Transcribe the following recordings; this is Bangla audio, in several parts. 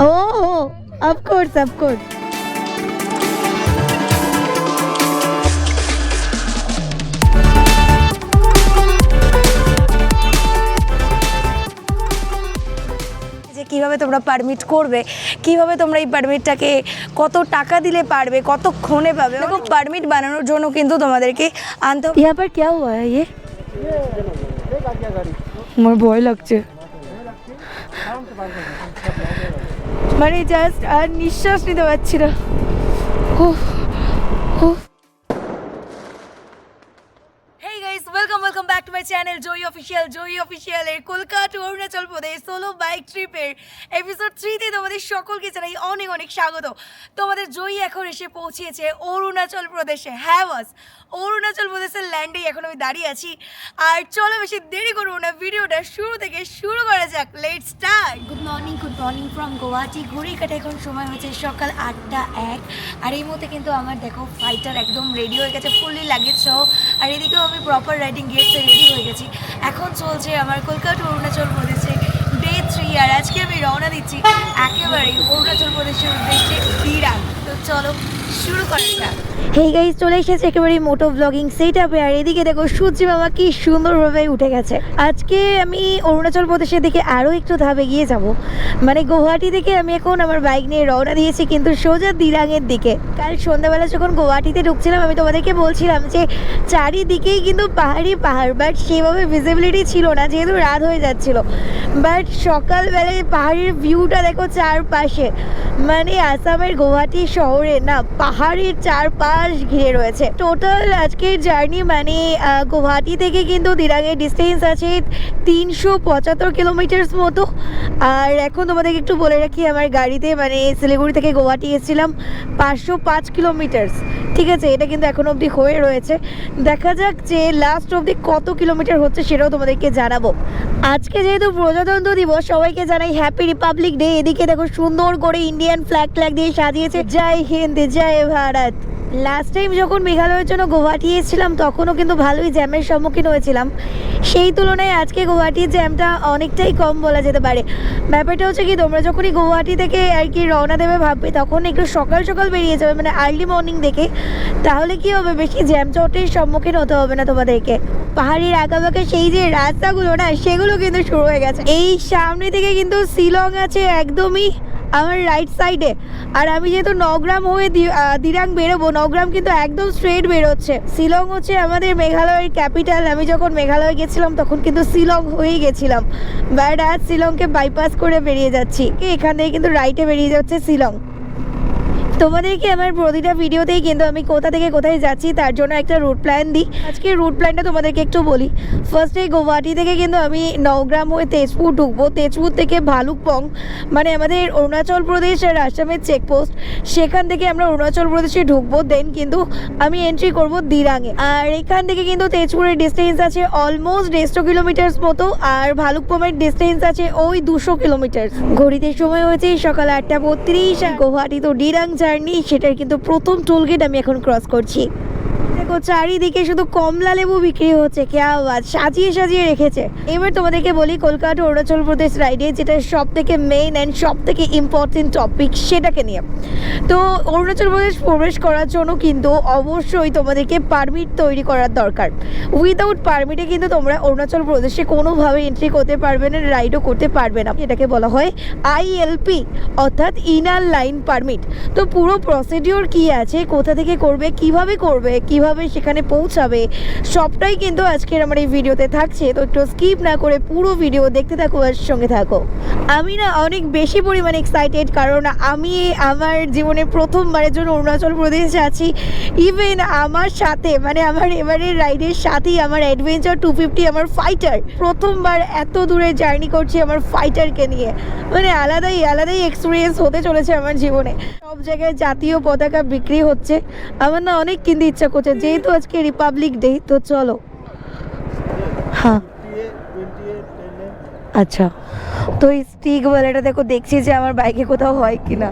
Oh, of course, of course. কিভাবে তোমরা পারমিট করবে, কিভাবে তোমরা এই পারমিটটাকে কত টাকা দিলে পারবে, কতক্ষণে পাবে। দেখো পারমিট বানানোর জন্য কিন্তু তোমাদেরকে আনতে হবে। यहाँ पर क्या हुआ है ये? আমার ভয় লাগছে, মানে জাস্ট আর নিঃশ্বাস নিতে পারছি না। Hey guys, welcome back to my channel Joy Official এর Kolkata two Arunachal Pradesh solo bike ট্রিপের এপিসোড 3 তে তোমাদের সকলকে জানাই অনেক অনেক স্বাগত। তোমাদের জয়ী এখন এসে পৌঁছেছে অরুণাচল প্রদেশে। হ্যাঁ বস, অরুণাচল প্রদেশের ল্যান্ডেই এখন আমি দাঁড়িয়ে আছি। আর চলো বেশি দেরি করবো না, ভিডিওটা শুরু থেকে শুরু করা যাক। Let's start. Good morning from Guwahati. ঘড়ি কাটে এখন সময় হচ্ছে সকাল 8:01। আর এই মুহূর্তে কিন্তু আমার দেখো ফাইটার একদম রেডি হয়ে গেছে, ফুললি লাগেজ সহ। আর এদিকেও আমি প্রপার রাইডিং গিয়ারসে রেডি হয়ে গেছি। এখন চলছে আমার কলকাতা টু অরুণাচল প্রদেশে ডে 3। আর আজকে আমি রওনা দিচ্ছি একেবারেই অরুণাচল প্রদেশের উদ্দেশ্যে দিরাং। তো চলো শুরু করা যাক। হেই গাইস, চলে এসেছে একেবারে মোটো ব্লগিং সেট আপে। আর এদিকে দেখো সূর্য মামা কি সুন্দরভাবে উঠে গেছে। আজকে আমি অরুণাচল প্রদেশের দিকে আরও একটু ধাপ এগিয়ে যাব। মানে গুয়াহাটি থেকে আমি এখন আমার বাইক নিয়ে রওনা দিয়েছি, কিন্তু সোজা দিরাংয়ের দিকে। কাল সন্ধ্যাবেলা যখন গুয়াহাটিতে ঢুকছিলাম আমি তোমাদেরকে বলছিলাম যে চারিদিকেই কিন্তু পাহাড়, বাট সেভাবে ভিজিবিলিটি ছিল না যেহেতু রাত হয়ে যাচ্ছিল। বাট সকালবেলায় পাহাড়ের ভিউটা দেখো চারপাশে, মানে আসামের গুয়াহাটি শহরে না পাহাড়ের চারপাশ ঘিরে রয়েছে। টোটাল আজকের জার্নি মানে গুয়াহাটি থেকে কিন্তু দিরাংয়ের ডিস্টেন্স আছে 375 কিলোমিটার মতো। আর এখন তোমাদেরকে একটু বলে রাখি, আমার গাড়িতে মানে শিলিগুড়ি থেকে গুয়াহাটি এসেছিলাম 505 কিলোমিটার। ঠিক আছে, এটা কিন্তু এখন অবধি হয়ে রয়েছে। দেখা যাক যে লাস্ট অবধি কত কিলোমিটার হচ্ছে সেটাও তোমাদেরকে জানাবো। আজকে যেহেতু প্রজাতন্ত্র দিবস, সবাইকে জানাই হ্যাপি রিপাবলিক ডে। এদিকে দেখো সুন্দর করে ইন্ডিয়ান ফ্ল্যাগ দিয়ে সাজিয়েছে। জয় হিন্দ, জয় ভারত। লাস্ট টাইম যখন মেঘালয়ের জন্য গুয়াহাটি এসেছিলাম তখনও কিন্তু ভালোই জ্যামের সম্মুখীন হয়েছিলাম। সেই তুলনায় আজকে গুয়াহাটির জ্যামটা অনেকটাই কম বলা যেতে পারে। ব্যাপারটা হচ্ছে কি, তোমরা যখনই গুয়াহাটি থেকে আর কি রওনা দেবে ভাববে তখন একটু সকাল বেরিয়ে যাবে, মানে আর্লি মর্নিং দেখে। তাহলে কি হবে, বেশি জ্যাম জটের সম্মুখীন হতে হবে না তোমাদেরকে। পাহাড়ের আঁকাবাঁকা সেই যে রাস্তাগুলো না, সেগুলো কিন্তু শুরু হয়ে গেছে। এই সামনে থেকে কিন্তু শিলং আছে একদমই আমার রাইট সাইডে। আর আমি যেহেতু নগ্রাম হয়ে দিরাং বেরোবো, নগ্রাম কিন্তু একদম স্ট্রেট বেরোচ্ছে। শিলং হচ্ছে আমাদের মেঘালয়ের ক্যাপিটাল। আমি যখন মেঘালয় গেছিলাম তখন কিন্তু শিলং হয়েই গেছিলাম, বাট আজ শিলংকে বাইপাস করে বেরিয়ে যাচ্ছি। এখান থেকে কিন্তু রাইটে বেরিয়ে যাচ্ছে শিলং। তোমাদেরকে আমার প্রতিটা ভিডিওতেই কিন্তু আমি কোথা থেকে কোথায় যাচ্ছি তার জন্য একটা রুট প্ল্যান দিই। আজকে রুট প্ল্যানটা তোমাদেরকে একটু বলি। ফার্স্টে গুয়াহাটি থেকে কিন্তু আমি নওগ্রাম হয়ে তেজপুর ঢুকবো। তেজপুর থেকে ভালুকপং, মানে আমাদের অরুণাচল প্রদেশ আর আসামের চেকপোস্ট, সেখান থেকে আমরা অরুণাচল প্রদেশে ঢুকবো। দেন কিন্তু আমি এন্ট্রি করব দিরাংয়ে। আর এখান থেকে কিন্তু তেজপুরের ডিস্টেন্স আছে অলমোস্ট 150 কিলোমিটার মতো, আর ভালুকপংয়ের ডিস্টেন্স আছে ওই 200 কিলোমিটার। ঘড়িতে সময় হয়েছে সকাল 8:32। গুয়াহাটি তো দিরাং জার্নি, সেটার কিন্তু প্রথম টোলগেট আমি এখন ক্রস করছি। দেখো চারিদিকে শুধু কমলা লেবু বিক্রি হচ্ছে, কে আওয়াজ সাজিয়ে রেখেছে। এবার তোমাদেরকে বলি কলকাতা টু অরুণাচল প্রদেশ রাইডে যেটা সব থেকে মেইন অ্যান্ড সব থেকে ইম্পর্টেন্ট টপিক, সেটাকে নিয়ে। তো অরুণাচল প্রদেশ প্রবেশ করার জন্য কিন্তু অবশ্যই তোমাদেরকে পারমিট তৈরি করার দরকার। উইদাউট পারমিটে কিন্তু তোমরা অরুণাচল প্রদেশে কোনোভাবে এন্ট্রি করতে পারবে না, রাইডও করতে পারবে না। এটাকে বলা হয় ILP অর্থাৎ ইনার লাইন পারমিট। তো পুরো প্রসিডিওর কি আছে, কোথা থেকে করবে, কিভাবে সেখানে পৌঁছাবে, সবটাই কিন্তু আজকের আমার এই ভিডিওতে থাকছে। তো একটু স্কিপ না করে পুরো ভিডিও দেখতে থাকো আর সঙ্গে থাকো। আমি না অনেক বেশি পরিমাণে এক্সাইটেড, কারণ আমি আমার জীবনে প্রথমবারের জন্য অরুণাচল প্রদেশ যাচ্ছি। ইভেন আমার সাথে মানে আমার এবারের রাইডের সাথেই আমার অ্যাডভেঞ্চার 250 আমার ফাইটার। প্রথমবার এত দূরে জার্নি করছি আমার ফাইটারকে নিয়ে, মানে আলাদাই এক্সপিরিয়েন্স হতে চলেছে আমার জীবনে। সব জায়গায় জাতীয় পতাকা বিক্রি হচ্ছে, আমার না অনেক কিনতে ইচ্ছা করছে যেহেতু আজকে রিপাবলিক ডে। তো চলো। হ্যাঁ আচ্ছা, তো এই স্টিক ওয়ালাটা দেখো, দেখছি যে আমার বাইকে কোথাও হয় কিনা।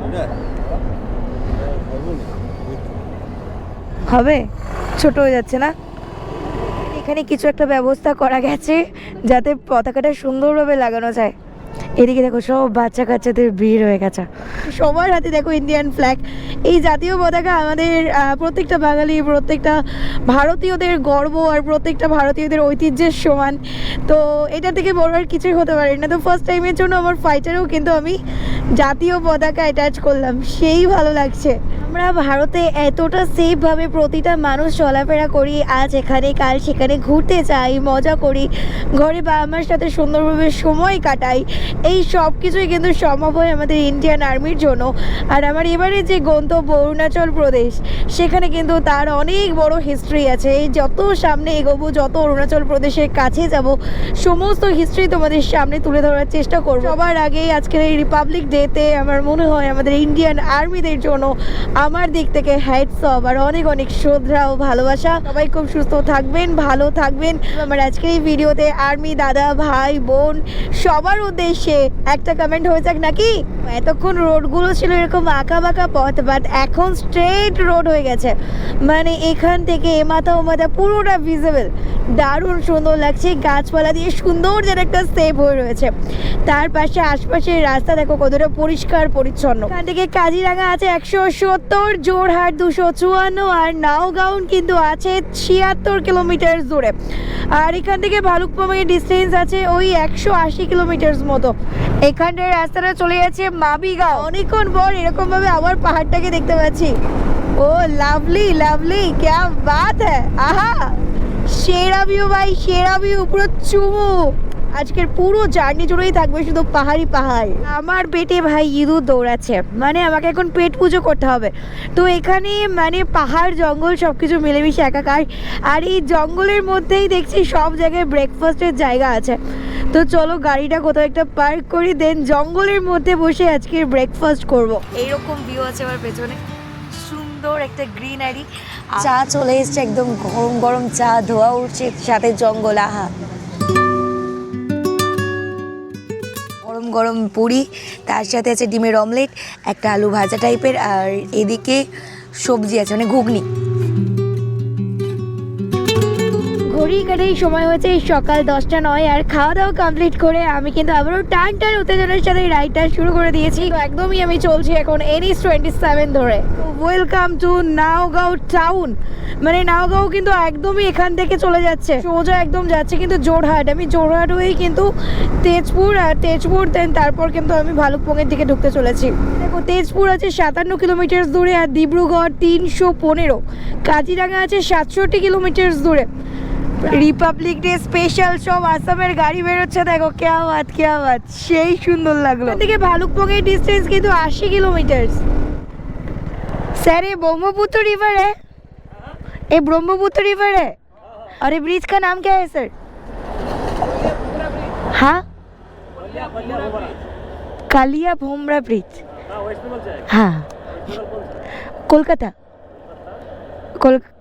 হবে, ছোট হয়ে যাচ্ছে না? এখানে কিছু একটা ব্যবস্থা করা গেছে যাতে পতাকাটা সুন্দরভাবে লাগানো যায়। এদিকে দেখো সব বাচ্চা কাচ্চাদের ভিড় হয়ে গেছে, সবার হাতে দেখো ইন্ডিয়ান ফ্ল্যাগ। এই জাতীয় পতাকা আমাদের প্রত্যেকটা বাঙালি, প্রত্যেকটা ভারতীয়দের গর্ব আর প্রত্যেকটা ভারতীয়দের ঐতিহ্যের সমান। তো এটা থেকে বড় আর কিছুই হতে পারে না। তো ফার্স্ট টাইমের জন্য আমার ফাইটারেও কিন্তু আমি জাতীয় পতাকা অ্যাটাচ করলাম, সেই ভালো লাগছে। আমরা ভারতে এতটা সেফভাবে প্রতিটা মানুষ চলাফেরা করি, আজ এখানে কাল সেখানে ঘুরতে যাই, মজা করি, ঘরে বাবা মার সাথে সুন্দরভাবে সময় কাটাই, এই সব কিছুই কিন্তু সম্ভব হয় আমাদের ইন্ডিয়ান আর্মির জন্য। আর আমার এবারে যে গন্তব্য অরুণাচল প্রদেশ, সেখানে কিন্তু তার অনেক বড় হিস্ট্রি আছে। এই যত সামনে এগোবো, যত অরুণাচল প্রদেশের কাছে যাব, সমস্ত হিস্ট্রি তোমাদের সামনে তুলে ধরার চেষ্টা করব। সবার আগে আজকের এই রিপাবলিক ডেতে আমার মনে হয় আমাদের ইন্ডিয়ান আর্মিদের জন্য আমার দিক থেকে হ্যাটস অফ আর অনেক অনেক শ্রদ্ধা ও ভালোবাসা। সবাই খুব সুস্থ থাকবেন, ভালো থাকবেন। আমার আজকের এই ভিডিওতে আর্মি দাদা ভাই বোন সবার উদ্দেশ্যে একটা কমেন্ট হয়ে যাক নাকি। এতক্ষণ রোডগুলো ছিল এরকম আঁকা বাঁকা পথ, বাট এখন স্ট্রেট রোড হয়ে গেছে, মানে এখান থেকে এমাথা ওমাথা পুরোটা ভিজিবল। দারুণ সুন্দর লাগছে, গাছপালা দিয়ে সুন্দর যেন একটা সেভ হয়ে রয়েছে। তার পাশে আশপাশের রাস্তা দেখো কতটা পরিষ্কার পরিচ্ছন্ন। এখান থেকে কাজিরাঙা আছে 170, জোরহাট 254, আর নাওগাঁও কিন্তু আছে 76 কিলোমিটার দূরে। আর এখান থেকে ভালুকপুংয়ের ডিস্টেন্স আছে ওই 180 কিলোমিটার মতো। এখানটার রাস্তাটা চলে যাচ্ছে মাবিগাঁও। অনেকক্ষণ পর এরকম ভাবে আবার পাহাড়টাকে দেখতে পাচ্ছি। ও লাভলি লাভলি, ক্যা বাত হ্যায়, আহা সেরা ভিউ ভাই, সেরা ভিউ, পুরো চুমু। আজকের পুরো জার্নি জুড়েই থাকবে শুধু পাহাড়ি পাহাড়। আমার পেটে ভাই ইঁদুর দৌড়াচ্ছে, মানে আমাকে এখন পেট পুজো করতে হবে। তো এখানে মানে পাহাড় জঙ্গল সব কিছু মিলেমিশে একাকার। আর এই জঙ্গলের মধ্যেই দেখছি সব জায়গায় ব্রেকফাস্টের জায়গা আছে। তো চলো গাড়িটা কোথাও একটা পার্ক করি, দেন জঙ্গলের মধ্যে বসে আজকে ব্রেকফাস্ট করব। এইরকম ভিউ আছে আমার পেছনে, সুন্দর একটা গ্রিনারি। চা চলে এসছে, একদম গরম গরম চা, ধোয়া উঠছে, সাথে জঙ্গল, আহা। গরম গরম পুরি, তার সাথে আছে ডিমের অমলেট, একটা আলু ভাজা টাইপের, আর এদিকে সবজি আছে, মানে ঘুগনি। ঘড়ি কাটাই সময় হয়েছে সকাল 10টা 9, আর খাওয়া দাওয়া কমপ্লিট করে আমি কিন্তু আবারও টান উত্তেজনার সাথে রাইডটা শুরু করে দিয়েছি। তো একদমই আমি চলছি এখন NH 27 ধরে। Welcome to Naogaon town. মানে নাওগাঁও কিন্তু একদমই এখান থেকে চলে যাচ্ছে, সোজা একদম যাচ্ছে কিন্তু জোরহাট। আমি জোরহাট হয়েই কিন্তু তেজপুর, আর তেজপুর দেন তারপর কিন্তু আমি ভালুকপুংয়ের দিকে ঢুকতে চলেছি। দেখো তেজপুর আছে 57 কিলোমিটার দূরে, আর ডিব্রুগড় 315, কাজিরাঙা আছে 67 কিলোমিটার দূরে। রিপাবলিক ডে স্পেশাল সব আসামের গাড়ি বেরোচ্ছে, দেখো ক্যা বাত ক্যা বাত, সেই সুন্দর লাগলো। এখান থেকে ভালুকপুংয়ের ডিস্টেন্স কিন্তু 80 কিলোমিটার। স্যার ये ब्रह्मपुत्र रिवर है, ये ब्रह्मपुत्र रिवर है, और ये ब्रिज का नाम क्या है सर? हाँ, कालिया भोमरा ब्रिज। हाँ, कोलकाता,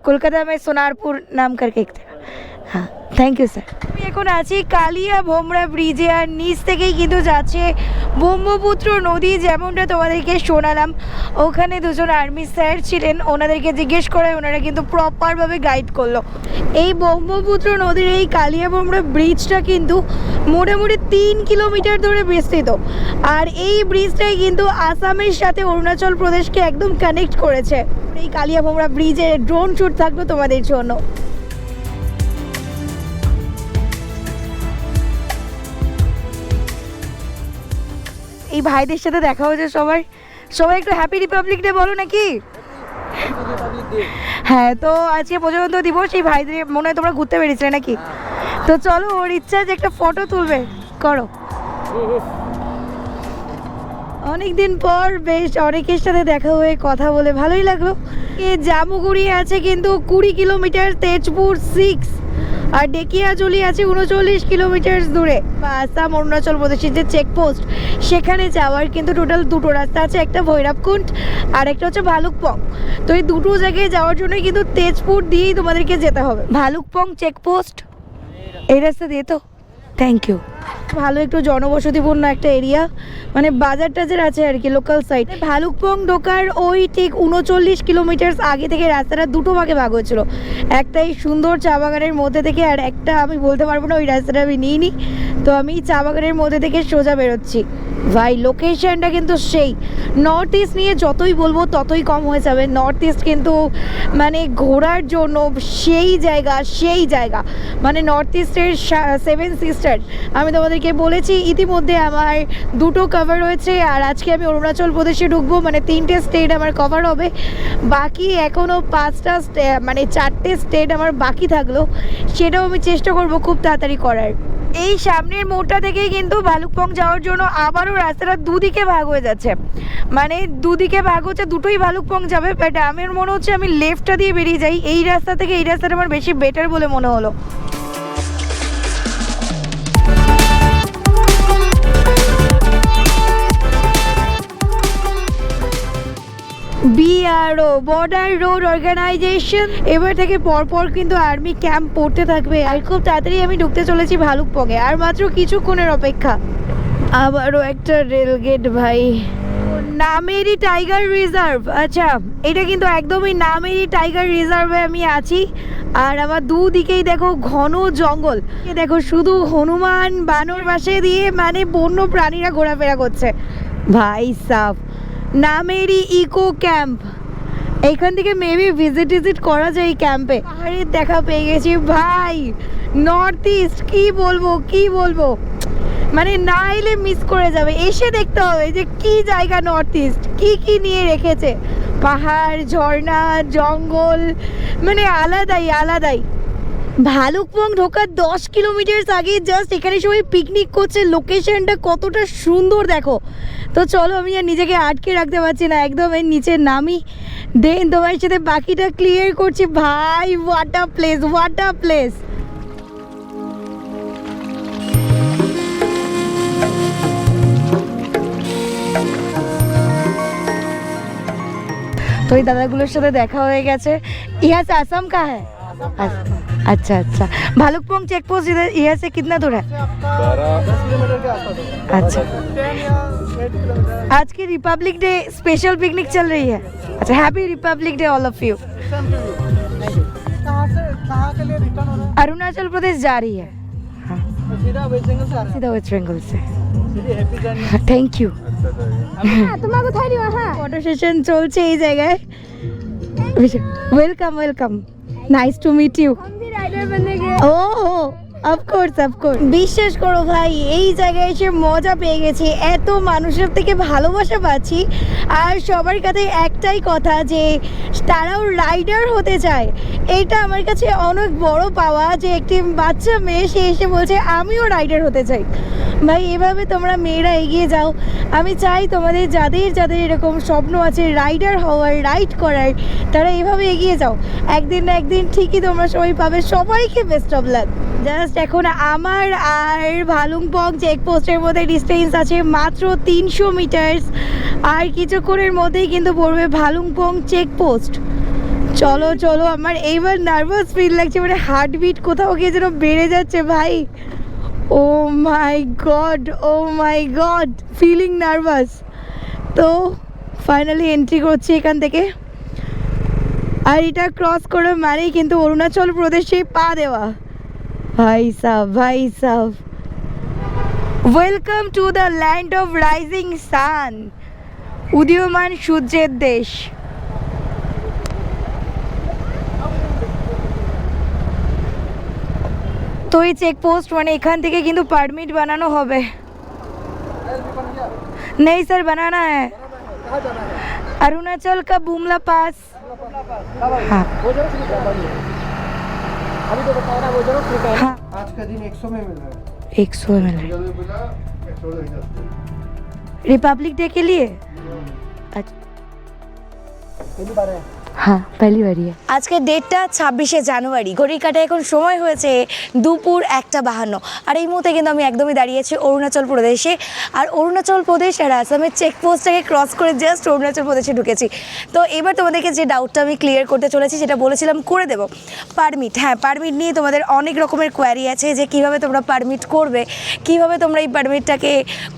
कोलकाता में सोनारपुर नाम करके एक था। हाँ, থ্যাংক ইউ স্যার। আমি এখন আছি কালিয়া ভোমরা ব্রিজে, আর নিচ থেকেই কিন্তু যাচ্ছে ব্রহ্মপুত্র নদী। যেমনটা তোমাদেরকে শোনালাম, ওখানে দুজন আর্মি স্যার ছিলেন, ওনাদেরকে জিজ্ঞেস করে ওনারা কিন্তু প্রপারভাবে গাইড করলো। এই ব্রহ্মপুত্র নদীর এই কালিয়া ভোমরা ব্রিজটা কিন্তু মোটামুটি 3 কিলোমিটার ধরে বিস্তৃত। আর এই ব্রিজটাই কিন্তু আসামের সাথে অরুণাচল প্রদেশকে একদম কানেক্ট করেছে। এই কালিয়া ভোমরা ব্রিজে ড্রোন শ্যুট থাকলো তোমাদের জন্য। এই ভাইদের সাথে দেখা হয়েছে সবাই, সবাই একটু হ্যাপি রিপাবলিক ডে বলো নাকি। হ্যাঁ, তো আজকে প্রজাতন্ত্র দিবস, এই ভাইদের মনে হয় তোমরা ঘুরতে বেরিয়েছিলে নাকি। তো চলো, ওর ইচ্ছা যে একটা ফটো তুলবে, করো। অনেকদিন পর বেশ অনেকের সাথে দেখা হয়ে কথা বলে ভালোই লাগলো। এ জামুগুড়ি আছে কিন্তু 20 কিলোমিটার, তেজপুর 6, আর ডেকিয়াজুলি আছে 39 কিলোমিটার দূরে। আসাম অরুণাচল প্রদেশের যে চেকপোস্ট, সেখানে যাওয়ার কিন্তু টোটাল দুটো রাস্তা আছে, একটা ভৈরবকুণ্ড আর একটা হচ্ছে ভালুকপুং। তো এই দুটো জায়গায় যাওয়ার জন্য কিন্তু তেজপুর দিয়েই তোমাদেরকে যেতে হবে। ভালুকপুং চেকপোস্ট এই রাস্তা দিয়ে, তো থ্যাংক ইউ। ভালো একটু জনবসতিপূর্ণ একটা এরিয়া, মানে বাজার টাজার আছে আর কি, লোকাল সাইড। ভালুকপং ঢোকার ওই ঠিক 39 কিলোমিটার আগে থেকে রাস্তাটা দুটো ভাগে ভাগ হয়েছিল, একটা এই সুন্দর চা বাগানের মধ্যে থেকে, আর একটা আমি বলতে পারবো না, ওই রাস্তাটা আমি নিইনি। তো আমি চা বাগানের মধ্যে থেকে সোজা বেরোচ্ছি। ভাই লোকেশনটা কিন্তু সেই, নর্থ ইস্ট নিয়ে যতই বলবো ততই কম হয়ে যাবে। নর্থ ইস্ট কিন্তু মানে ঘোরার জন্য সেই জায়গা, মানে নর্থ ইস্টের 7 সিস্টার আমি তোমাদেরকে বলেছি ইতিমধ্যে আমার 2টো কভার হয়েছে, আর আজকে আমি অরুণাচল প্রদেশে ঢুকবো, মানে 3টে স্টেট আমার কভার হবে। বাকি এখনও 5টা মানে 4টে স্টেট আমার বাকি থাকলো, সেটাও আমি চেষ্টা করবো খুব তাড়াতাড়ি করার। এই সামনের মোড়টা থেকেই কিন্তু ভালুকপং যাওয়ার জন্য আবারও রাস্তাটা দুদিকে ভাগ হয়ে যাচ্ছে, মানে দুদিকে ভাগ হচ্ছে, দুটোই ভালুকপং যাবে। বাট আমার মনে হচ্ছে আমি লেফটটা দিয়ে বেরিয়ে যাই, এই রাস্তা থেকে এই রাস্তাটা আমার বেশি বেটার বলে মনে হলো। BRO বর্ডার রোড অর্গানাইজেশন এবার থেকে পরপর কিন্তু আর্মি ক্যাম্প পড়তে থাকবে, আর খুব তাড়াতাড়ি আমি ঢুকতে চলেছি ভালুকপংয়ে, আর মাত্র কিছুক্ষণের অপেক্ষা। আবারও একটা রেলগেট ভাই, নামেরি টাইগার রিজার্ভ। আচ্ছা, এটা কিন্তু একদমই নামেরি টাইগার রিজার্ভে আমি আছি, আর আমার দুদিকেই দেখো ঘন জঙ্গল, দেখো শুধু হনুমান বানর পাশে দিয়ে মানে বন্য প্রাণীরা ঘোরাফেরা করছে। ভাই সাফ, নামেরি ইকো ক্যাম্প, এইখান থেকে মেবি ভিজিট করা যায় এই ক্যাম্পে। পাহাড়ের দেখা পেয়ে গেছি ভাই, নর্থ ইস্ট কি বলবো, মানে না এলে মিস করে যাবে, এসে দেখতে হবে যে কি জায়গা নর্থ ইস্ট কি নিয়ে রেখেছে। পাহাড়, ঝর্ণা, জঙ্গল, মানে আলাদাই। ভালুকপং ঢোকার 10 কিলোমিটার আগে জাস্ট এখানে সবাই পিকনিক করছে, লোকেশনটা কতটা সুন্দর দেখো। তো চলো, আমি আর নিজেকে আটকে রাখতে পারছি না, একদম এর নিচে নামি, দেন তোমার সাথে বাকিটা ক্লিয়ার করছি। ভাই হোয়াট আ প্লেস। তো এই দাদাগুলোর সাথে দেখা হয়ে গেছে। यहाँ से आसाम का है? अच्छा। भालुकपोंग चेक पोस्ट इधर यहाँ से कितना दूर है? 10 किलोमीटर के आसपास। अच्छा, आज की रिपब्लिक डे स्पेशल पिकनिक चल रही है। अच्छा, happy Republic day all of you. कहाँ के लिए रिटर्न हो रहा है? अरुणाचल प्रदेश जा रही है। हाँ, सीधा वेस्ट बंगाल से। Thank you. তোমার কোথায় দিও? হ্যাঁ, ফটো সেশন চলছে এই জায়গায়। Welcome, nice to meet you. हम भी राइडर बनेंगे। Oh, of course. বিশ্বাস করো ভাই, এই জায়গায় এসে মজা পেয়ে গেছি, এত মানুষের থেকে ভালোবাসা পাচ্ছি, আর সবার কাছে একটাই কথা যে তারাও রাইডার হতে চায়। এটা আমার কাছে অনেক বড় পাওয়া যে একটি বাচ্চা মেয়ে সে এসে বলছে আমিও রাইডার হতে চাই। ভাই এভাবে তোমরা মেয়েরা এগিয়ে যাও, আমি চাই তোমাদের যাদের এরকম স্বপ্ন আছে রাইডার হওয়ার, রাইড করার, তারা এভাবে এগিয়ে যাও, একদিন না একদিন ঠিকই তোমরা সবাই পাবে। সবাইকে বেস্ট অফ লাক। জাস্ট এখন আমার আর ভালুকপং চেকপোস্টের মধ্যে ডিস্টেন্স আছে মাত্র 300 মিটার, আর কিছুক্ষণের মধ্যেই কিন্তু পড়বে ভালুকপং চেকপোস্ট। চলো, আমার এইবার নার্ভাস ফিল লাগছে, মানে হার্টবিট কোথাও গিয়ে যেন বেড়ে যাচ্ছে ভাই। ও মাই গড, ফিলিং নার্ভাস। তো ফাইনালি এন্ট্রি করছি এখান থেকে, আর এটা ক্রস করে মানেই কিন্তু অরুণাচল প্রদেশে পা দেওয়া। ভাই sub, welcome to the land of rising sun, উদীয়মান সূর্যের দেশ। তো এই চেকপোস্ট মানে এখান থেকে কিন্তু পারমিট বানানো হবে। नहीं सर, बनाना है। अरुणाचल का बुमला पास। हाँ, अभी तो बता रहा वो जरूर ठीक है। हाँ, आज का दिन 100 में मिल रहा है। 100 में रिपब्लिक डे के लिए। अच्छा, पहली बार है। हाँ पहली बार ही है। আজকের ডেটটা 26শে জানুয়ারি, ঘড়ির কাঁটায় এখন সময় হয়েছে দুপুর 1:52। আর এই মুহূর্তে কিন্তু আমি একদমই দাঁড়িয়েছি অরুণাচল প্রদেশে। আর অরুণাচল প্রদেশ আর আসামের চেকপোস্টটাকে ক্রস করে জাস্ট অরুণাচল প্রদেশে ঢুকেছি। তো এবার তোমাদেরকে যে ডাউটটা আমি ক্লিয়ার করতে চলেছি, যেটা বলেছিলাম করে দেবো, পারমিট। হ্যাঁ, পারমিট নিয়ে তোমাদের অনেক রকমের কোয়ারি আছে যে কীভাবে তোমরা পারমিট করবে, কীভাবে তোমরা এই পারমিটটাকে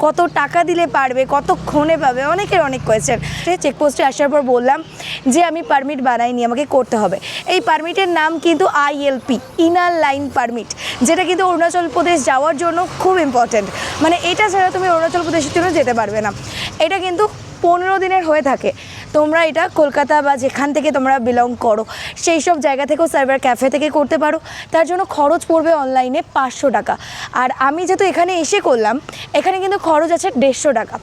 কত টাকা দিলে পারবে, কতক্ষণে পাবে, অনেকের অনেক কোয়েশ্চেন। চেকপোস্টে আসার পর বললাম যে আমি পারমিট বানাইনি, আমাকে করতে হবে। এই পারমিটের নাম কিন্তু ILP, ইনার লাইন পারমিট, যেটা কিন্তু অরুণাচল প্রদেশ যাওয়ার জন্য খুব ইম্পর্ট্যান্ট। মানে এটা ছাড়া তুমি অরুণাচল প্রদেশের জন্য যেতে পারবে না। এটা কিন্তু 15 দিনের হয়ে থাকে। তোমরা এটা কলকাতা বা যেখান থেকে তোমরা বিলং করো সেই সব জায়গা থেকেও সাইবার ক্যাফে থেকে করতে পারো। তার জন্য খরচ পড়বে অনলাইনে 500 টাকা। আর আমি যেহেতু এখানে এসে করলাম, এখানে কিন্তু খরচ আছে 150 টাকা।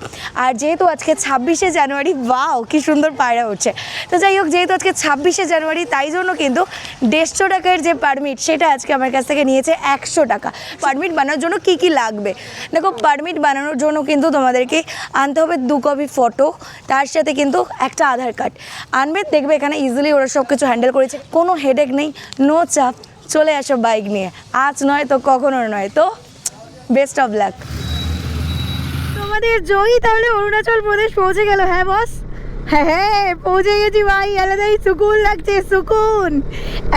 আর যেহেতু আজকে 26শে জানুয়ারি, ওয়াও কি সুন্দর পায়রা উঠছে। তো যাই হোক, যেহেতু আজকে 26শে জানুয়ারি, তাই জন্য কিন্তু 150 টাকার যে পারমিট সেটা আজকে আমার কাছ থেকে নিয়েছে 100 টাকা। পারমিট বানানোর জন্য কি কি লাগবে দেখো, পারমিট বানানোর জন্য কিন্তু তোমাদেরকে আনতে হবে 2 কপি ফটো, তার সাথে কিন্তু একটা আধার কার্ড আনবে। দেখবে এখানে ইজিলি ওরা সব কিছু হ্যান্ডেল করেছে, কোনো হেডেক নেই, নো চাপ। চলে আসো বাইক নিয়ে, আজ নয় তো কখনো নয়। তো বেস্ট অফ লাক। তোমাদের জয়ী তাহলে অরুণাচল প্রদেশ পৌঁছে গেল। হ্যাঁ বস, হ্যাঁ পৌঁছে গেছি ভাই, আলাদাই সুকুন লাগছে, সুকুন।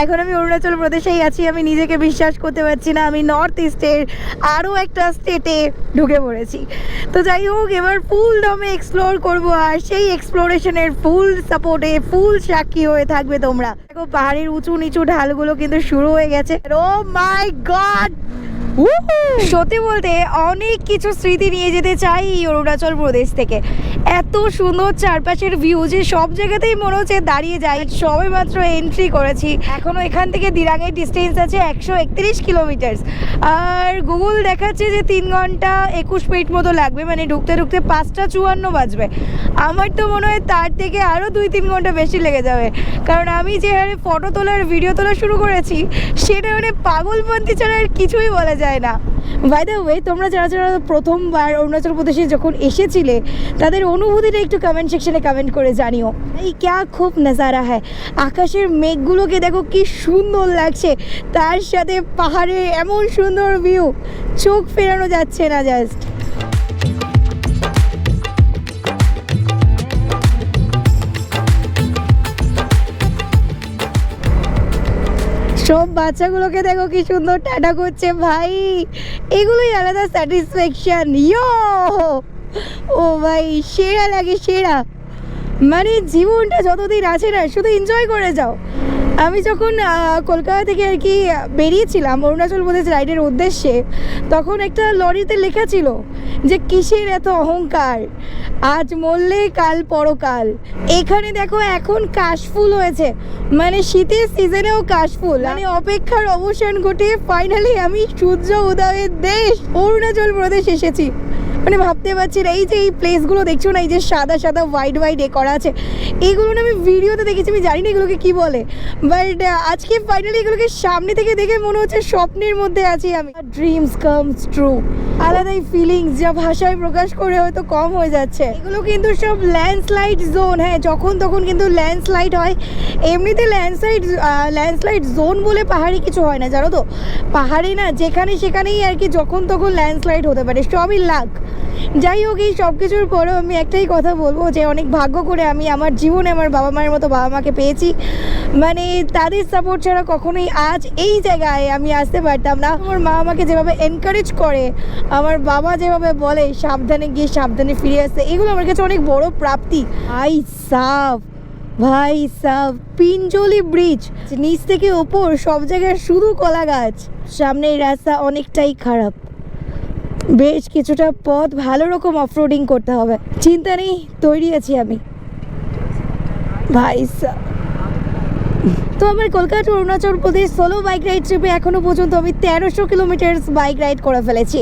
এখন আমি অরুণাচল প্রদেশেই আছি, আমি নিজেকে বিশ্বাস করতে পারছি না আমি নর্থ ইস্টের আরও একটা স্টেটে ঢুকে পড়েছি। তো যাই হোক, এবার ফুল দমে এক্সপ্লোর করবো, আর সেই এক্সপ্লোরেশনের ফুল সাপোর্টে ফুল সাক্ষী হয়ে থাকবে তোমরা। দেখো পাহাড়ের উঁচু নিচু ঢালগুলো কিন্তু শুরু হয়ে গেছে। ও মাই গড, সত্যি বলতে অনেক কিছু স্মৃতি নিয়ে যেতে চাই এই অরুণাচল প্রদেশ থেকে। এত সুন্দর চারপাশের ভিউ যে সব জায়গাতেই মনে হচ্ছে দাঁড়িয়ে যায়। সবে মাত্র এন্ট্রি করেছি, এখনও এখান থেকে দিরাঙের ডিস্টেন্স আছে 131 কিলোমিটার। আর গুগল দেখাচ্ছে যে 3 ঘন্টা 21 মিনিট মতো লাগবে, মানে ঢুকতে ঢুকতে 5:54 বাজবে। আমার তো মনে হয় তার থেকে আরও 2-3 ঘন্টা বেশি লেগে যাবে, কারণ আমি যে হারে ফটো তোলার ভিডিও তোলা শুরু করেছি সেটা মানে পাগলপন্থী ছাড়া আর কিছুই বলা যায় না। বাই দ্য ওয়ে, তোমরা যারা যারা প্রথমবার অরুণাচল প্রদেশে যখন এসেছিলে তাদের অনুভূতিটা একটু কমেন্ট সেকশনে কমেন্ট করে জানিও। এই ক্যা খুব নজারা হ্যায়, আকাশের মেঘগুলোকে দেখো কি সুন্দর লাগছে, তার সাথে পাহাড়ে এমন সুন্দর ভিউ, চোখ ফেরানো যাচ্ছে না জাস্ট। সব বাচ্চাগুলোকে দেখো কি সুন্দর টাটা করছে ভাই, এগুলোই আলাদা স্যাটিসফ্যাকশন। ইয়ো ও ভাই, সেরা লাগে সেরা। মানে জীবনটা যতদিন আছে না, শুধু এনজয় করে যাও। আমি যখন কলকাতা থেকে আর কি বেরিয়েছিলাম অরুণাচল প্রদেশ রাইডের উদ্দেশ্যে, তখন একটা লরিতে লেখা ছিল যে কিসের এত অহংকার, আজ মরলে কাল পরকাল। এখানে দেখো এখন কাশফুল হয়েছে, মানে শীতের সিজনেও কাশফুল। মানে অপেক্ষার অবসান ঘটিয়ে ফাইনালি আমি সূর্য উদয়ের দেশ অরুণাচল প্রদেশ এসেছি। মানে ভাবতে পারছি না, এই যে এই প্লেসগুলো দেখছো না, এই যে সাদা সাদা হোয়াইট হোয়াইট এ করা আছে, এগুলো না আমি ভিডিওতে দেখেছি, আমি জানি না এগুলোকে কী বলে, বাট আজকে ফাইনালি এগুলোকে সামনে থেকে দেখে মনে হচ্ছে স্বপ্নের মধ্যে আছি আমি। ড্রিমস কামস ট্রু, আলাদাই ফিলিংস যা ভাষায় প্রকাশ করে হয়তো কম হয়ে যাচ্ছে। এগুলো কিন্তু সব ল্যান্ডস্লাইড জোন। হ্যাঁ, যখন তখন কিন্তু ল্যান্ডস্লাইড হয়। এমনিতে ল্যান্ডস্লাইড জোন বলে পাহাড়ে কিছু হয় না, জানো তো। পাহাড়ে না যেখানে সেখানেই আর কি যখন তখন ল্যান্ডস্লাইড হতে পারে, সবই লাক। যাই হোক, এই সব কিছুর পরেও আমি একটাই কথা বলবো যে অনেক ভাগ্য করে আমি আমার জীবনে আমার বাবা মায়ের মতো বাবা মাকে পেয়েছি। মানে তাদের সাপোর্ট ছাড়া কখনোই আজ এই জায়গায় আমি আসতে পারতাম না। আমার মা আমাকে যেভাবে এনকারেজ করে, আমার বাবা যেভাবে বলে সাবধানে গিয়ে সাবধানে ফিরে আসতে, এগুলো আমার কাছে অনেক বড় প্রাপ্তি। ভাই সাব পিঞ্জলি ব্রিজ, নিচ থেকে ওপর সব জায়গায় শুধু কলা গাছ। সামনের রাস্তা অনেকটাই খারাপ, বেশ কিছুটা পথ ভালো রকম অফরোডিং করতে হবে। চিন্তা নেই, তৈরি আছি আমি। ভাই তো আমার Kolkata two Arunachal Pradesh solo bike ride ট্রিপে এখনও পর্যন্ত আমি 1300 কিলোমিটার বাইক রাইড করে ফেলেছি।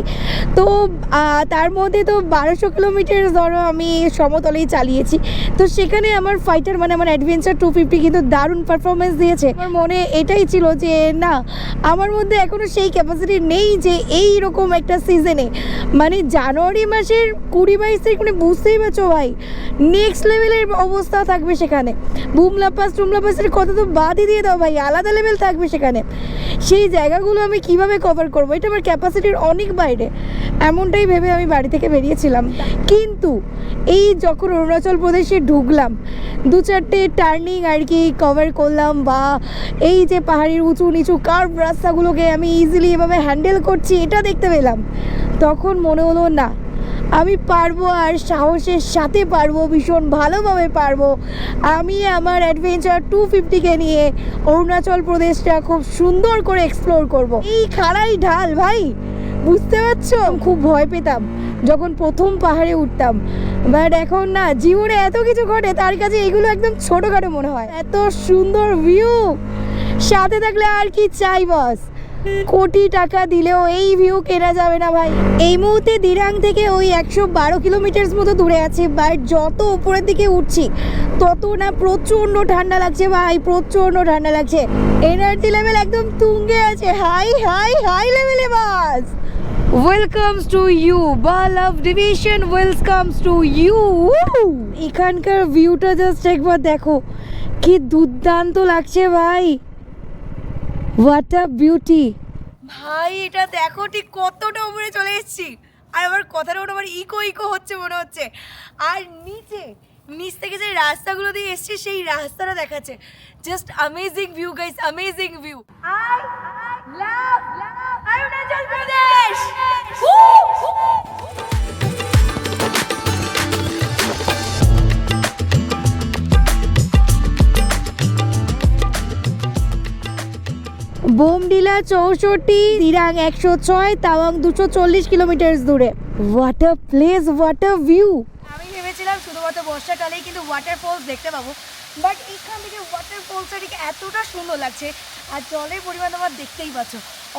তো তার মধ্যে তো 1200 কিলোমিটার ধরো আমি সমতলেই চালিয়েছি। তো সেখানে আমার ফাইটার মানে আমার অ্যাডভেঞ্চার 250 কিন্তু দারুণ পারফরমেন্স দিয়েছে। আমার মনে এটাই ছিল যে না, আমার মধ্যে এখনও সেই ক্যাপাসিটি নেই যে এই রকম একটা সিজনে মানে জানুয়ারি মাসের 20-22 তারিখ মানে বুঝতেই পারছো ভাই নেক্সট লেভেলের অবস্থা থাকবে সেখানে। বুমলা পাসের কথা তো বাদই দিয়ে দাও ভাই, আলাদা লেভেল থাকবে সেখানে। সেই জায়গাগুলো আমি কিভাবে কভার করবো, এটা আমার ক্যাপাসিটির অনেক বাইরে, এমনটাই ভেবে আমি বাড়ি থেকে বেরিয়েছিলাম। কিন্তু এই যখন অরুণাচল প্রদেশে ঢুকলাম, 2-4টে টার্নিং আর কি কভার করলাম, বা এই যে পাহাড়ের উঁচু নিচু কার্ভ রাস্তাগুলোকে আমি ইজিলি এভাবে হ্যান্ডেল করছি এটা দেখতে পেলাম, তখন মনে হলো না আমি পারবো, আর সাহসের সাথে পারবো, ভীষণ ভালোভাবে পারবো। আমি আমার অ্যাডভেঞ্চার 250কে নিয়ে অরুণাচল প্রদেশটা খুব সুন্দর করে এক্সপ্লোর করব। এই খাড়াই ঢাল ভাই, বুঝতে পারছো, খুব ভয় পেতাম যখন প্রথম পাহাড়ে উঠতাম, বাট এখন না, জীবনে এত কিছু ঘটে তার কাছে এগুলো একদম ছোটোখাটো মনে হয়। এত সুন্দর ভিউ সাথে থাকলে আর কি চাই বস, কোটি টাকা দিলেও এই ভিউ কেনা যাবে না ভাই। এই মুহূর্তে দিরাং থেকে ওই 112 কিলোমিটার মতো দূরে আছে, বাট যত উপরের দিকে উঠছি তত না প্রচণ্ড ঠান্ডা লাগছে ভাই, প্রচণ্ড ঠান্ডা লাগছে। এনার্জি লেভেল একদম তুঙ্গে আছে, হাই লেভেলে বাস। ওয়েলকামস টু ইউ বালাভ ডিভিশন, ওয়েলকামস টু ইউ। এখানকার ভিউটা জাস্ট একবার দেখো, কি দুর্দান্ত লাগছে ভাই, হোয়াট আ বিউটি ভাই। এটা দেখো ঠিক কতটা উপরে চলে এসেছি, আর আমার কথাটা ওটা আমার ইকো হচ্ছে মনে হচ্ছে। আর নিচ থেকে যে রাস্তাগুলো দিয়ে এসছি সেই রাস্তাটা দেখাচ্ছে, just amazing view guys, amazing view. I love Arunachal Pradesh. Bomdila 64, Dirang 106, Tawang 240 kilometre দূরে। What a place, what a view. আমি ভেবেছিলাম শুধুমাত্র বর্ষাকালেই কিন্তু ওয়াটারফলস দেখতে পাবো, বাট এখান থেকে ওয়াটারফলসটা ঠিক এতটা সুন্দর লাগছে, আর জলের পরিমাণ আমার দেখতেই পাচ্ছ,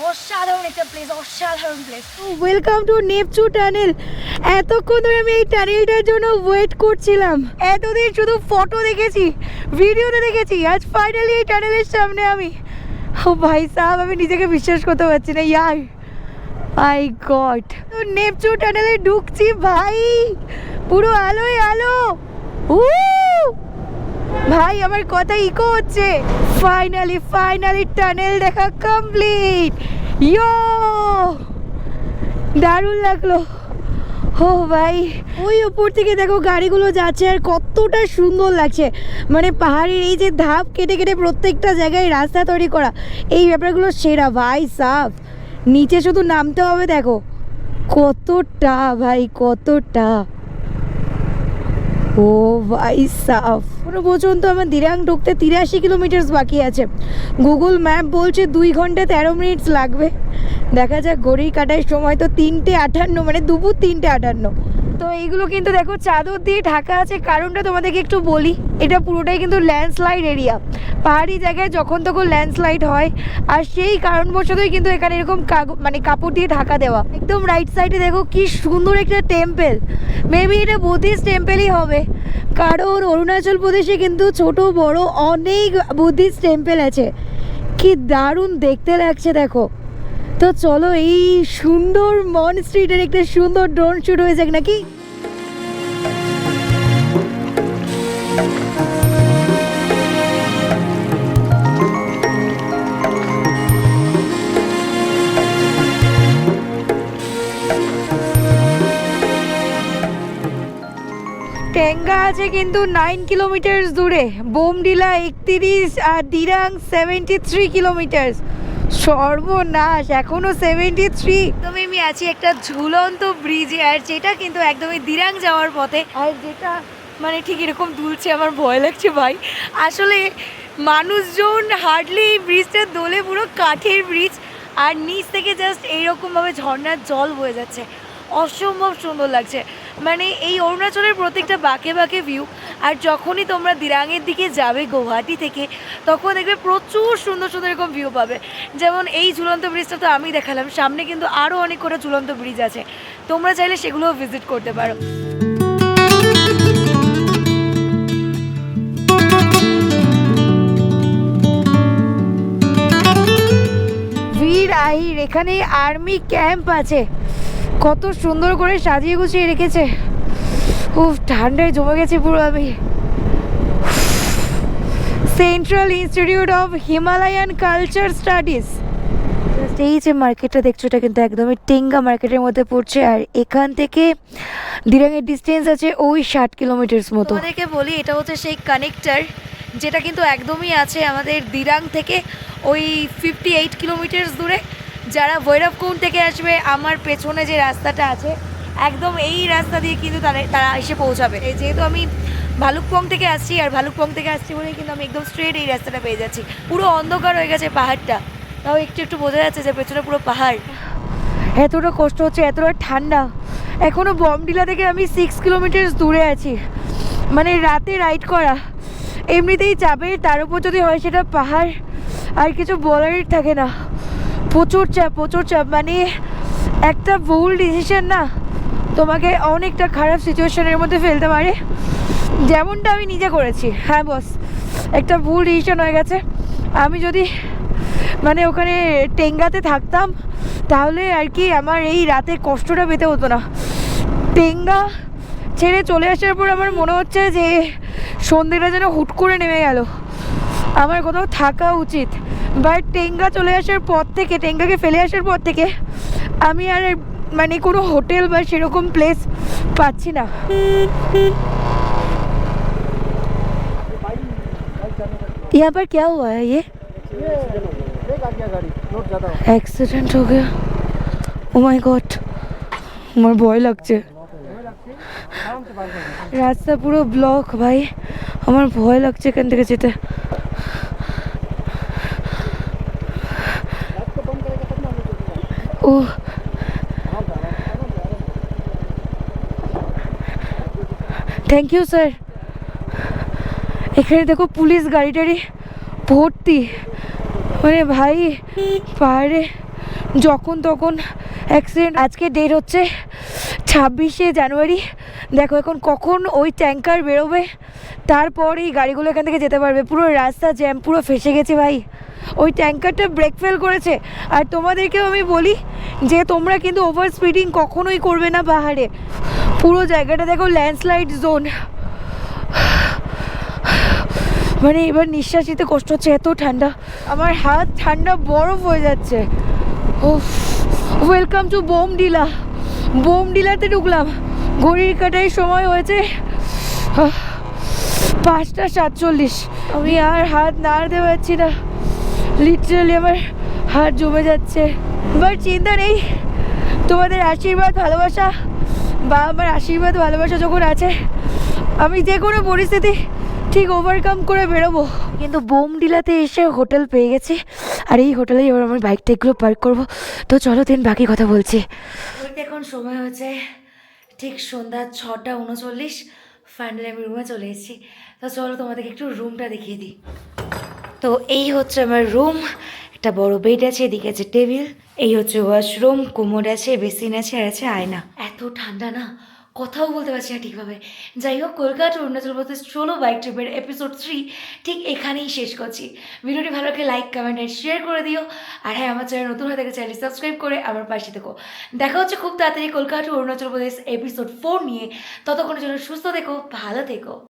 অসাধারণ একটা প্লেস, অসাধারণ প্লেস। ওয়েলকাম টু নেপচু টানেল। এতক্ষণ ধরে আমি এই টানেলটার জন্য ওয়েট করছিলাম, এতদিন শুধু ফটো দেখেছি, ভিডিওতে দেখেছি, আজ ফাইনালি এই টানেলের সামনে আমি। ও ভাই সাহেব, আমি নিজেকে বিশ্বাস করতে পারছি না ইয়ার, মাই গড। তো নেপচু টানেলে ঢুকছি ভাই, পুরো আলোয় আলো। ভাই আমার কথা ইকো হচ্ছে। ফাইনালি টানেল দেখা কমপ্লিট, ইয়ো দারুণ লাগলো। ও ভাই, ওই ওপর থেকে দেখো গাড়িগুলো যাচ্ছে, আর কতটা সুন্দর লাগছে, মানে পাহাড়ের এই যে ধাপ কেটে কেটে প্রত্যেকটা জায়গায় রাস্তা তৈরি করা, এই ব্যাপারগুলো সেরা ভাই সাফ। নিচে শুধু নামতে হবে, দেখো কতটা ভাই, কতটা। ও ভাই সাফ। এখনো পর্যন্ত আমার দিরাং ঢুকতে 83 কিলোমিটার বাকি আছে। গুগল ম্যাপ বলছে 2 ঘন্টা 13 মিনিট লাগবে। দেখা যাক, ঘড়ির কাটার সময় তো 3:58, মানে দুপুর 3:58। তো এইগুলো কিন্তু দেখো চাদর দিয়ে ঢাকা আছে, কারণটা তোমাদেরকে একটু বলি। এটা পুরোটাই কিন্তু ল্যান্ডস্লাইড এরিয়া, পাহাড়ি জায়গায় যখন তখন ল্যান্ডস্লাইড হয়, আর সেই কারণবশতই কিন্তু এখানে এরকম মানে কাপড় দিয়ে ঢাকা দেওয়া। একদম রাইট সাইডে দেখো কি সুন্দর একটা টেম্পল, মেবি এটা বুদ্ধিস্ট টেম্পলই হবে, কারণ অরুণাচল প্রদেশে কিন্তু ছোট বড় অনেক বুদ্ধিস্ট টেম্পল আছে। কি দারুণ দেখতে লাগছে দেখো। তো চলো এই সুন্দর মন স্ট্রিটের একটা সুন্দর ড্রোন শুট হয়ে যাক নাকি। টেঙ্গা আছে কিন্তু 9 কিলোমিটার দূরে, বোমডিলা 31, আর দিরাং 73 কিলোমিটার। সর্বনাশ, এখনো 73। তবে আমি আছি একটা ঝুলন্ত ব্রিজে, আর যেটা কিন্তু একদমই দিরাং যাওয়ার পথে, আর যেটা মানে ঠিক এরকম দুলছে, আমার ভয় লাগছে ভাই। আসলে মানুষজন হার্ডলি এই ব্রিজটা দোলে, পুরো কাঠের ব্রিজ, আর নিচ থেকে জাস্ট এইরকমভাবে ঝর্ণার জল বয়ে যাচ্ছে, অসম্ভব সুন্দর লাগছে। মানে এই অরুণাচলের প্রত্যেকটা বাঁকে বাঁকে ভিউ। আর যখনই তোমরা দিরাংয়ের দিকে যাবে গুয়াহাটি থেকে, তখন দেখবে প্রচুর সুন্দর সুন্দর এরকম ভিউ পাবে। যেমন এই ঝুলন্ত ব্রিজটা তো আমি দেখালাম, সামনে কিন্তু আরও অনেক কটা ঝুলন্ত ব্রিজ আছে, তোমরা চাইলে সেগুলোও ভিজিট করতে পারো। বীর আহির, এখানে আর্মি ক্যাম্প আছে, কত সুন্দর করে সাজিয়ে গুছিয়ে রেখেছে। উফ, ঠান্ডায় জমে গেছে পুরো আমি। Central institute of Himalayan culture studies. এই যে মার্কেটটা দেখছো, এটা কিন্তু একদমই টেঙ্গা মার্কেটের মধ্যে পড়ছে। আর এখান থেকে দিরাংয়ের ডিস্টেন্স আছে ওই 60 কিলোমিটার্স মতো। তোমাদেরকে বলি, এটা হচ্ছে সেই কানেক্টর যেটা কিন্তু একদমই আছে আমাদের দিরাং থেকে ওই 58 কিলোমিটার্স দূরে। যারা ভৈরবকুণ্ড থেকে আসবে, আমার পেছনে যে রাস্তাটা আছে একদম এই রাস্তা দিয়ে কিন্তু তারা এসে পৌঁছাবে। যেহেতু আমি ভালুকপং থেকে আসছি, আর ভালুকপং থেকে আসছি বলেই কিন্তু আমি একদম স্ট্রেট এই রাস্তাটা পেয়ে যাচ্ছি। পুরো অন্ধকার হয়ে গেছে পাহাড়টা, তাও একটু একটু বোঝা যাচ্ছে যে পেছনে পুরো পাহাড়। এতটা কষ্ট হচ্ছে, এতটা ঠান্ডা। এখনও বমডিলা থেকে আমি 6 কিলোমিটার্স দূরে আছি। মানে রাতে রাইড করা এমনিতেই চাপের, তার উপর যদি হয় সেটা পাহাড়, আর কিছু বলারই থাকে না। প্রচুর চাপ, প্রচুর চাপ। মানে একটা ভুল ডিসিশন না তোমাকে অনেকটা খারাপ সিচুয়েশনের মধ্যে ফেলতে পারে, যেমনটা আমি নিজে করেছি। হ্যাঁ বস, একটা ভুল ডিসিশন হয়ে গেছে। আমি যদি মানে ওখানে টেঙ্গাতে থাকতাম, তাহলে আর কি আমার এই রাতে কষ্টটা পেতে হতো না। টেঙ্গা ছেড়ে চলে আসার পর আমার মনে হচ্ছে যে সন্ধ্যেটা যেন হুট করে নেমে গেল, আমার কোথাও থাকা উচিত। বাট টেঙ্গা চলে আসার পর থেকে, টেঙ্গাকে ফেলে আসার পর থেকে আমি আর মানে কোনো হোটেল বা সেরকম প্লেস পাচ্ছি না। यहाँ पर क्या हुआ है? ये एक्सीडेंट हो गया। ओ माय गॉड, আমার ভয় লাগছে। রাস্তা পুরো ব্লক ভাই, আমার ভয় লাগছে এখান থেকে যেতে। ও থ্যাংক ইউ স্যার। এখানে দেখো পুলিশ গাড়ি টাড়ি ভর্তি। মানে ভাই পাহাড়ে যখন তখন অ্যাক্সিডেন্ট। আজকে ডেট হচ্ছে 26শে জানুয়ারি। দেখো এখন কখন ওই ট্যাঙ্কার বেরোবে, তারপর এই গাড়িগুলো এখান থেকে যেতে পারবে। পুরো রাস্তা জ্যাম, পুরো ফেসে গেছে ভাই। ওই ট্যাঙ্কারটা ব্রেক ফেল করেছে। আর তোমাদেরকেও আমি বলি যে তোমরা কিন্তু ওভার স্পিডিং কখনোই করবে না পাহাড়ে। পুরো জায়গাটা দেখো ল্যান্ডস্লাইড জোন। মানে এবার নিঃশ্বাস নিতে কষ্ট হচ্ছে, এত ঠান্ডা। আমার হাত ঠান্ডা বরফ হয়ে যাচ্ছে। ও ওয়েলকাম টু বোমডিলা। বোমডিলাতে ঢুকলাম, ঘড়ির কাটার সময় হয়েছে 5:47। আমি আর হাত নাড়তে পারছি না, লিটারালি আমার হাত জমে যাচ্ছে। বাট চিন্তা নেই, তোমাদের আশীর্বাদ ভালোবাসা বা আমার আশীর্বাদ ভালোবাসা যখন আছে, আমি যে কোনো পরিস্থিতি ঠিক ওভারকাম করে বেরোবো। কিন্তু বোমডিলাতে এসে হোটেল পেয়ে গেছি, আর এই হোটেলেই এবার আমার বাইকটা এগুলো পার্ক করবো। তো চলো দিন বাকি কথা বলছি। এখন সময় হচ্ছে ঠিক সন্ধ্যা 6:39। ফাইনালি আমি রুমে চলে এসেছি। তো চলো তোমাদেরকে একটু রুমটা দেখিয়ে দিই। তো এই হচ্ছে আমার রুম। একটা বড় বেড আছে, এদিকে আছে টেবিল, এই হচ্ছে ওয়াশরুম, কোমোড আছে, বেসিন আছে, আর আছে আয়না। এত ঠান্ডা না, কথাও বলতে পারছি না ঠিকভাবে। যাই হোক, কলকাতা অরুণাচল প্রদেশ সোলো বাইক ট্রিপের এপিসোড 3 ঠিক এখানেই শেষ করছি। ভিডিওটি ভালো লাগলে লাইক, কমেন্ট আর শেয়ার করে দিও। আর হ্যাঁ, আমার চ্যানেল নতুন হয়ে থাকে চ্যানেল সাবস্ক্রাইব করে আমার পাশে থেকো। দেখা হচ্ছে খুব তাড়াতাড়ি কলকাতা অরুণাচল প্রদেশ এপিসোড 4 নিয়ে। ততক্ষণের জন্য সুস্থ থেকো, ভালো থেকো।